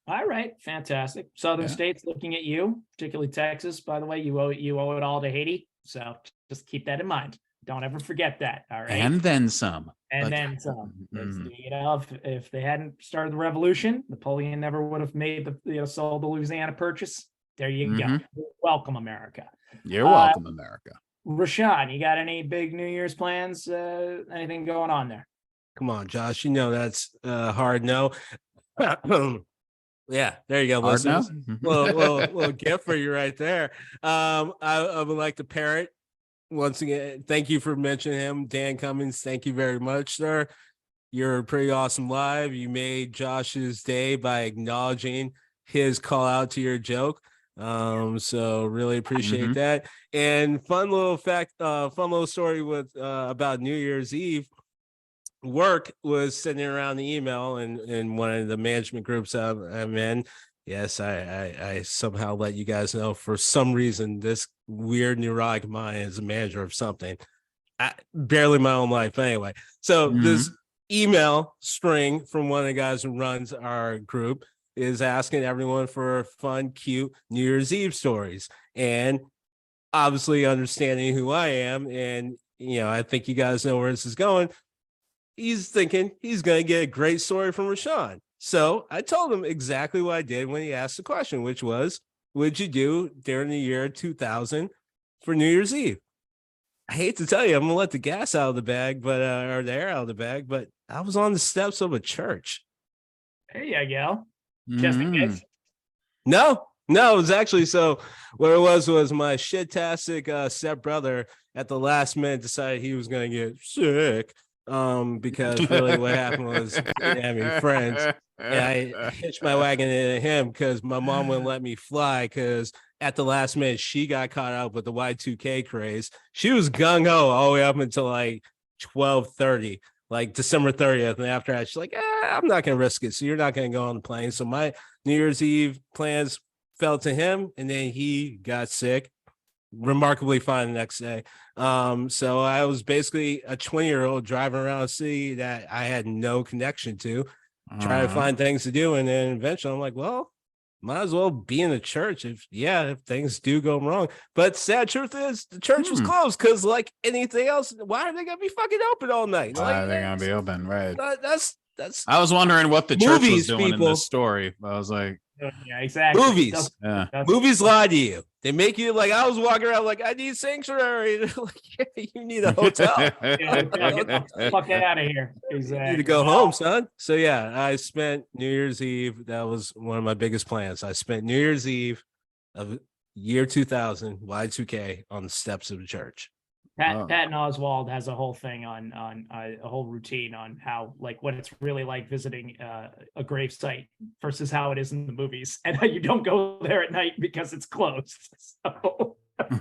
All right, fantastic. Southern states looking at you, particularly Texas. By the way, you owe it all to Haiti, so just keep that in mind. Don't ever forget that. All right. And then some. Then some. If they hadn't started the revolution, Napoleon never would have made sold the Louisiana Purchase. There you go. Welcome, America. You're welcome, America. RaShaun, you got any big New Year's plans? Anything going on there? Come on, Josh. That's hard no. Yeah, there you go. Hard no? Little gift for you right there. I would like to parrot. Once again, thank you for mentioning him, Dan Cummins. Thank you very much, sir. You're pretty awesome live. You made Josh's day by acknowledging his call out to your joke. So really appreciate that. And fun little story with about New Year's Eve. Work was sending around the email in one of the management groups I'm in. Yes, I somehow let you guys know for some reason this weird neurotic mind is a manager of something. Barely my own life anyway. So this email string from one of the guys who runs our group is asking everyone for fun, cute New Year's Eve stories. And obviously understanding who I am, and I think you guys know where this is going. He's thinking he's going to get a great story from RaShaun. So I told him exactly what I did when he asked the question, which was, what'd you do during the year 2000 for New Year's Eve? I hate to tell you, I'm going to let the gas out of the bag, or the air out of the bag, but I was on the steps of a church. There you go. Just in case. No, it was actually, so what it was my shit-tastic stepbrother at the last minute decided he was going to get sick. Because really what happened was having friends. And I hitched my wagon into him because my mom wouldn't let me fly because at the last minute she got caught up with the Y2K craze. She was gung ho all the way up until like 12:30, like December 30th. And after that, she's like, I'm not gonna risk it. So you're not gonna go on the plane. So my New Year's Eve plans fell to him, and then he got sick. Remarkably fine the next day. So I was basically a 20-year-old driving around a city that I had no connection to, trying to find things to do. And then eventually I'm like, well, might as well be in the church if things do go wrong. But sad truth is the church was closed because like anything else, why are they gonna be fucking open all night? Why are they gonna be open? Right. That's I was wondering what the church was doing in this story. I was like, yeah, exactly. Movies. Movies lie to you. They make you like, I was walking around like, I need sanctuary. Like, yeah, you need a hotel. Get the fuck out of here. Exactly. You need to go home, son. So yeah, I spent New Year's Eve. That was one of my biggest plans. I spent New Year's Eve of year 2000, Y2K, on the steps of the church. Patton Oswalt has a whole thing on a whole routine on how, like, what it's really like visiting a grave site versus how it is in the movies, and how you don't go there at night because it's closed. So you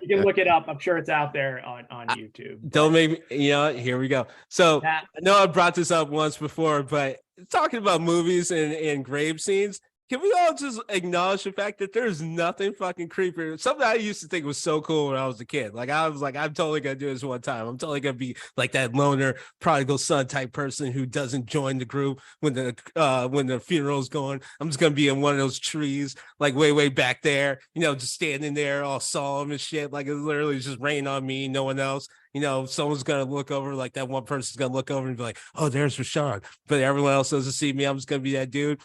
can look it up. I'm sure it's out there on YouTube. Don't make me, here we go. So I know I brought this up once before, but talking about movies and grave scenes, can we all just acknowledge the fact that there's nothing fucking creepy? Something I used to think was so cool when I was a kid. Like, I was like, I'm totally going to do this one time. I'm totally going to be like that loner prodigal son type person who doesn't join the group when the funeral's going. I'm just going to be in one of those trees, like way back there, just standing there all solemn and shit. Like, it's literally just raining on me, no one else. Someone's going to look over, like that one person's going to look over and be like, oh, there's RaShaun. But everyone else doesn't see me. I'm just going to be that dude.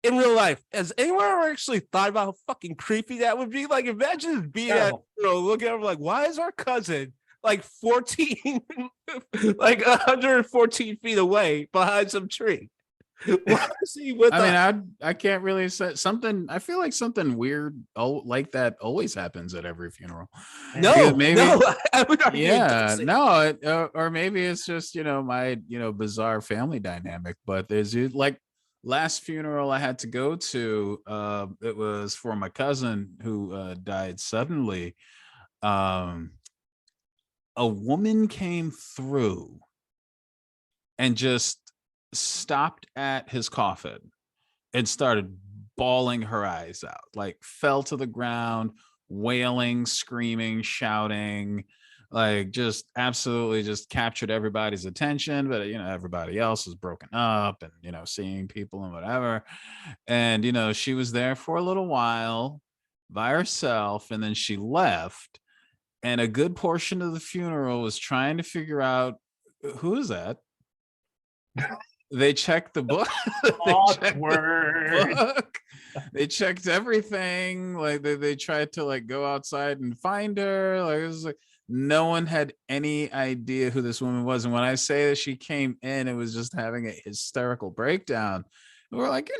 In real life, has anyone ever actually thought about how fucking creepy that would be? Like, imagine being at, looking over like, why is our cousin like 14, like 114 feet away behind some tree? Why is he with us? I mean, I can't really say something. I feel like something weird like that always happens at every funeral. No, maybe, I would argue or maybe it's just my bizarre family dynamic. But there's like. Last funeral I had to go to, it was for my cousin who died suddenly. A woman came through and just stopped at his coffin and started bawling her eyes out, like fell to the ground, wailing, screaming, shouting, like just absolutely just captured everybody's attention. But everybody else was broken up and seeing people and whatever, and she was there for a little while by herself, and then she left, and a good portion of the funeral was trying to figure out who is that. They checked the book. They checked everything. Like they tried to like go outside and find her. Like it was like no one had any idea who this woman was. And when I say that she came in, it was just having a hysterical breakdown. And we're like,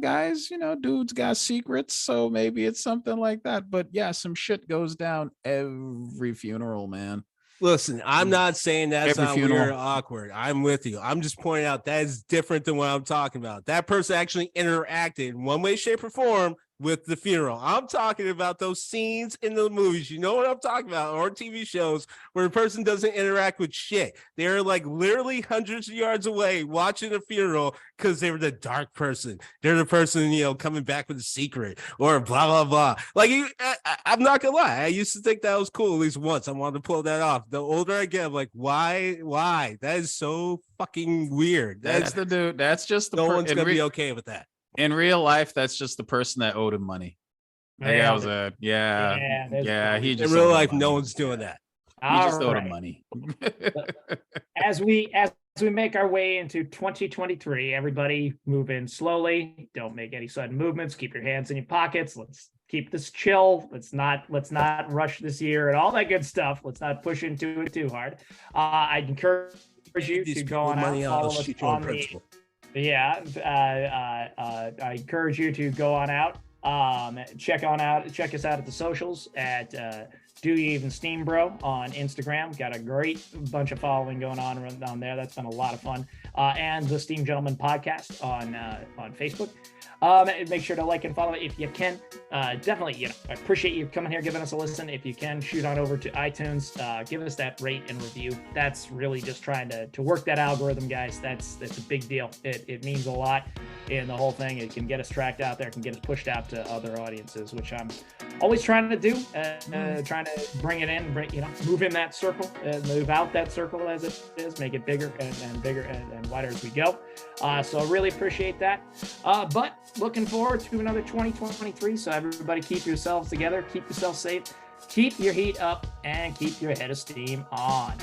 guys, dudes got secrets, so maybe it's something like that. But yeah, some shit goes down every funeral, man. Listen, I'm not saying that's not weird or awkward. I'm with you. I'm just pointing out that is different than what I'm talking about. That person actually interacted in one way, shape, or form with the funeral. I'm talking about those scenes in the movies. You know what I'm talking about, or TV shows where the person doesn't interact with shit. They're like literally hundreds of yards away watching a funeral because they were the dark person. They're the person, coming back with a secret or blah, blah, blah. Like, I'm not gonna lie. I used to think that was cool at least once. I wanted to pull that off. The older I get, I'm like, why? That is so fucking weird. That's the dude. That's just the no one's gonna be okay with that. In real life, that's just the person that owed him money. He just in real life, no one's doing that. He just owed him money. As we make our way into 2023, everybody move in slowly. Don't make any sudden movements. Keep your hands in your pockets. Let's keep this chill. Let's not rush this year and all that good stuff. Let's not push into it too hard. I encourage you to go on out, follow us on the. Yeah, I encourage you to go on out, check us out at the socials at Do You Even Steam Bro on Instagram. Got a great bunch of following going on there. That's been a lot of fun. And the Steam Gentleman podcast on Facebook. Make sure to like and follow it if you can. Definitely, I appreciate you coming here, giving us a listen. If you can, shoot on over to iTunes, give us that rate and review. That's really just trying to work that algorithm, guys. That's a big deal. It means a lot in the whole thing. It can get us tracked out there, it can get us pushed out to other audiences, which I'm always trying to do. Trying to bring it in, move in that circle, move out that circle as it is, make it bigger and bigger and wider as we go. So I really appreciate that. But looking forward to another 2023. So everybody keep yourselves together, keep yourself safe, keep your heat up, and keep your head of steam on.